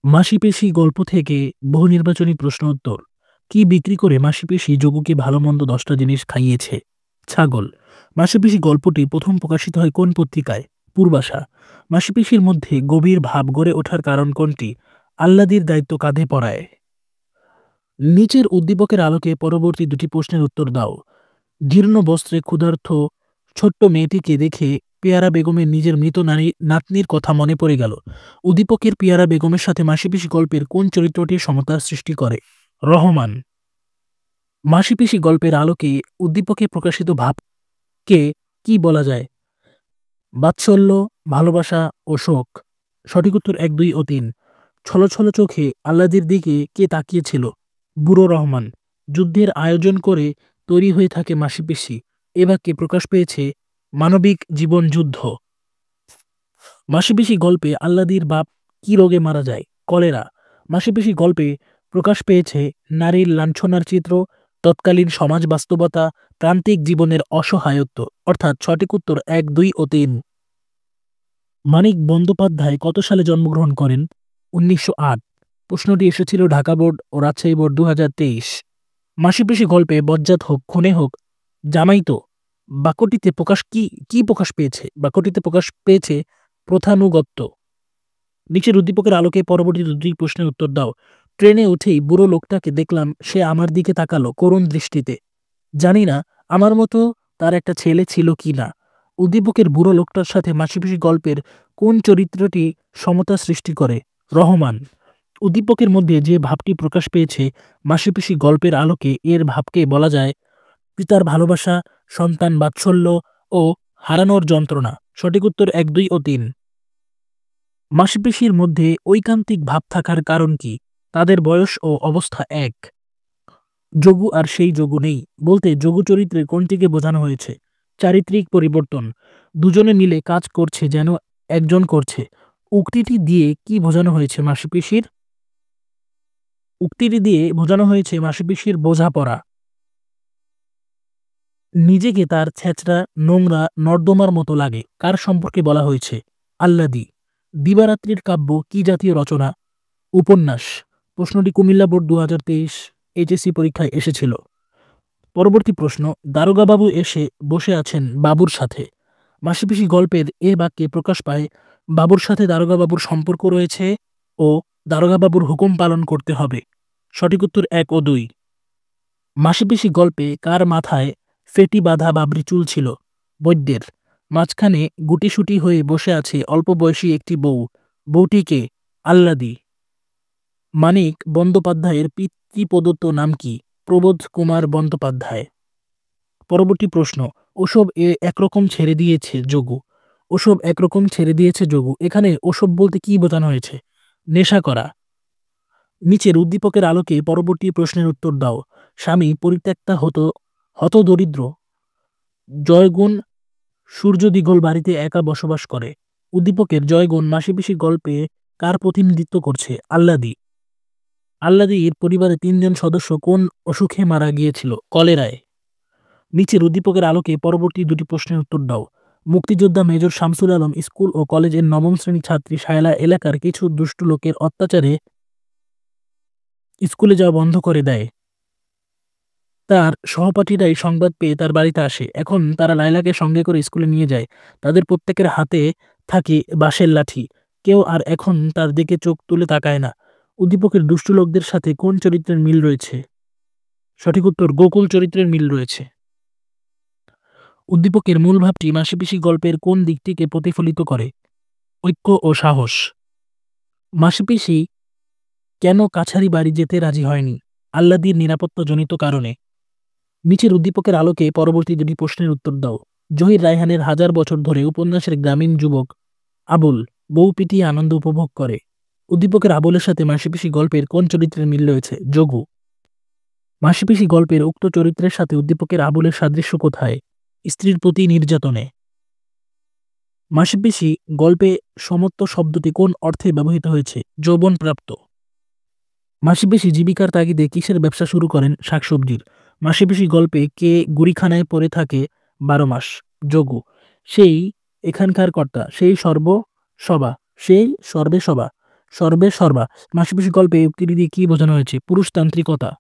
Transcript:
মাসিপেশি গল্প থেকে বহু নির্বাচনী প্রশ্ন উত্তর। কি বিক্রি করে মাসিপেশি যোগুকে ভালো মন্দ 10টা জিনিস খাইয়েছে? ছাগল। মাসিপেশি গল্পটি প্রথম প্রকাশিত হয় কোন পত্রিকায়? পূর্বাশা। মাসিপেশির মধ্যে গভীর ভাব গড়ে ওঠার কারণ কোনটি? আহ্লাদির দায়িত্ব কাঁধে পড়ায়। নিচের উদ্দীপকের আলোকে পরবর্তী দুটি প্রশ্নের উত্তর দাও। জীর্ণ বস্ত্রে ক্ষুধার্ত ছোট্ট মেয়েটিকে দেখে পেয়ারা বেগমের নিজের মৃত নাতনির কথা মনে পড়ে গেল। উদ্দীপকের পেয়ারা বেগমের সাথে মাসিপিসি গল্পের কোন চরিত্রটি সমতার সৃষ্টি করে? রহমান। মাসিপিসি গল্পের আলোকে উদ্দীপকে প্রকাশিত ভাবকে কি বলা যায়? বাৎসল্য, ভালোবাসা ও শোক। সঠিক উত্তর 1, 2 ও 3। ছলছল চোখে আহ্লাদের দিকে কে তাকিয়েছিল? বুড়ো রহমান। যুদ্ধের আয়োজন করে তৈরি হয়ে থাকে মাসিপেশি। এ বাক্যে প্রকাশ পেয়েছে মানবিক জীবন যুদ্ধ। মাসিপেশি গল্পে আহ্লাদির বাপ কি রোগে মারা যায়? কলেরা। মাসিপেশি গল্পে প্রকাশ পেয়েছে নারীর লাঞ্ছনার চিত্র, তৎকালীন সমাজ বাস্তবতা, প্রান্তিক জীবনের অসহায়ত্ব। অর্থাৎ সঠিক উত্তর 1, 2 ও 3। মানিক বন্দ্যোপাধ্যায় কত সালে জন্মগ্রহণ করেন? 1908। প্রশ্নটি এসেছিল ঢাকা বোর্ড ও রাজশাহী বোর্ড 2023। মাসিপেশি গল্পে বজ্জাত হোক, খুনে হোক, জামাইতো বাক্যটিতে প্রকাশ কি প্রকাশ পেয়েছে? বাক্যটিতে প্রকাশ পেয়েছে প্রথানুগত্য। নিচের উদ্দীপকের আলোকে পরবর্তী দুটি প্রশ্নের উত্তর দাও। ট্রেনে উঠেই বুড়ো লোকটাকে দেখলাম, সে আমার দিকে তাকালো করুণ দৃষ্টিতে। জানি না আমার মতো তার একটা ছেলে ছিল কি না। উদ্দীপকের বুড়ো লোকটার সাথে মাসিপিসি গল্পের কোন চরিত্রটি সমতা সৃষ্টি করে? রহমান। উদ্দীপকের মধ্যে যে ভাবটি প্রকাশ পেয়েছে মাসিপিসি গল্পের আলোকে, এর ভাবকে বলা যায় পিতার ভালোবাসা, সন্তান বাৎসল্য ও হারানোর যন্ত্রণা। সঠিক উত্তর 1, 2 ও 3। মাসিপেশির মধ্যে ঐকান্তিক ভাব থাকার কারণ কি? তাদের বয়স ও অবস্থা এক। যোগু আর সেই যোগু নেই বলতে যোগু চরিত্রে কোনটিকে বোঝানো হয়েছে? চারিত্রিক পরিবর্তন। দুজনে মিলে কাজ করছে যেন একজন করছে। উক্তিটি দিয়ে কি বোঝানো হয়েছে মাসিপেশির? উক্তিটি দিয়ে বোঝানো হয়েছে মাসিপেশির বোঝাপড়া। নিজেকে তার ছেঁচড়া নোংরা নর্দমার মতো লাগে কার সম্পর্কে বলা হয়েছে? আহ্লাদি। দিবারাত্রির কাব্য কি জাতীয় রচনা? উপন্যাস। প্রশ্নটি কুমিল্লা বোর্ড 2023 এইচএসসি পরীক্ষায় এসেছিল। পরবর্তী প্রশ্ন, দারোগাবাবু এসে বসে আছেন বাবুর সাথে। মাসিপিসি গল্পের এ বাক্যে প্রকাশ পায় বাবুর সাথে দারোগাবাবুর সম্পর্ক রয়েছে ও দারোগাবাবুর হুকুম পালন করতে হবে। সঠিক উত্তর 1 ও 2। মাসিপিসি গল্পে কার মাথায় ফেটি বাঁধা বাবরি চুল ছিল? বৈদ্যের। মাঝখানে গুটিসুটি হয়ে বসে আছে অল্প বয়সী একটি বউ। বউটিকে? আহ্লাদি। মানিক বন্দ্যোপাধ্যায়ের পিতৃপ্রদত্ত নাম কি? প্রবোধ কুমার বন্দ্যোপাধ্যায়। পরবর্তী প্রশ্ন, ওসব একরকম ছেড়ে দিয়েছে যোগু। ওসব একরকম ছেড়ে দিয়েছে যোগু, এখানে ওসব বলতে কি বোঝানো হয়েছে? নেশা করা। নিচের উদ্দীপকের আলোকে পরবর্তী প্রশ্নের উত্তর দাও। স্বামী পরিত্যক্তা হতদরিদ্র জয়গুণ সূর্যদিগল বাড়িতে একা বসবাস করে। উদ্দীপকের জয়গুণ মাসিপিসি গল্পে কার প্রতিনিধিত্ব করছে? আহ্লাদি। আহ্লাদির পরিবারের 3 জন সদস্য কোন অসুখে মারা গিয়েছিল? কলেরায়। নিচের উদ্দীপকের আলোকে পরবর্তী দুটি প্রশ্নের উত্তর দাও। মুক্তিযোদ্ধা মেজর শামসুল আলম স্কুল ও কলেজের 9ম শ্রেণীর ছাত্রী শায়লা এলাকার কিছু দুষ্টু লোকের অত্যাচারে স্কুলে যাওয়া বন্ধ করে দেয়। তার সহপাঠীরাই সংবাদ পেয়ে তার বাড়িতে আসে। এখন তারা লায়লাকে সঙ্গে করে স্কুলে নিয়ে যায়। তাদের প্রত্যেকের হাতে থাকে বাঁশের লাঠি। কেউ আর এখন তার দিকে চোখ তুলে তাকায় না। উদ্দীপকের দুষ্টু লোকদের সাথে কোন চরিত্রের মিল রয়েছে? সঠিক উত্তর গোকুল চরিত্রের মিল রয়েছে। উদ্দীপকের মূল ভাবটি মাসিপিসি গল্পের কোন দিকটিকে প্রতিফলিত করে? ঐক্য ও সাহস। মাসিপিসি কেন কাছারি বাড়ি যেতে রাজি হয়নি? আহ্লাদির নিরাপত্তাজনিত কারণে। নিচের উদ্দীপকের আলোকে পরবর্তী দুটি প্রশ্নের উত্তর দাও। জহির রায়হানের 1000 বছর ধরে উপন্যাসের গ্রামীণ যুবক আবুল বউ পিটিয়ে আনন্দ উপভোগ করে। উদ্দীপকের আবুলের সাথে মাসিপিসি গল্পের কোন চরিত্রের মিল রয়েছে? যোগু। মাসিপিসি গল্পের উক্ত চরিত্রের সাথে উদ্দীপকের আবুলের সাদৃশ্য কোথায়? স্ত্রীর প্রতি নির্যাতনে। মাসিপিসি গল্পে সমত্ব শব্দটি কোন অর্থে ব্যবহৃত হয়েছে? যৌবনপ্রাপ্ত। মাসিপিসি জীবিকার তাগিদে কিসের ব্যবসা শুরু করেন? শাকসবজির। মাসিপিসি গল্পে কে গুড়িখানায় পড়ে থাকে 12 মাস? যোগু। সেই এখানকার কর্তা, সেই সর্বে সবা। সর্বে সর্বা। মাসিপিসি গল্পে এই উক্তিটি দিয়ে কী বোঝানো হয়েছে? পুরুষতান্ত্রিকতা।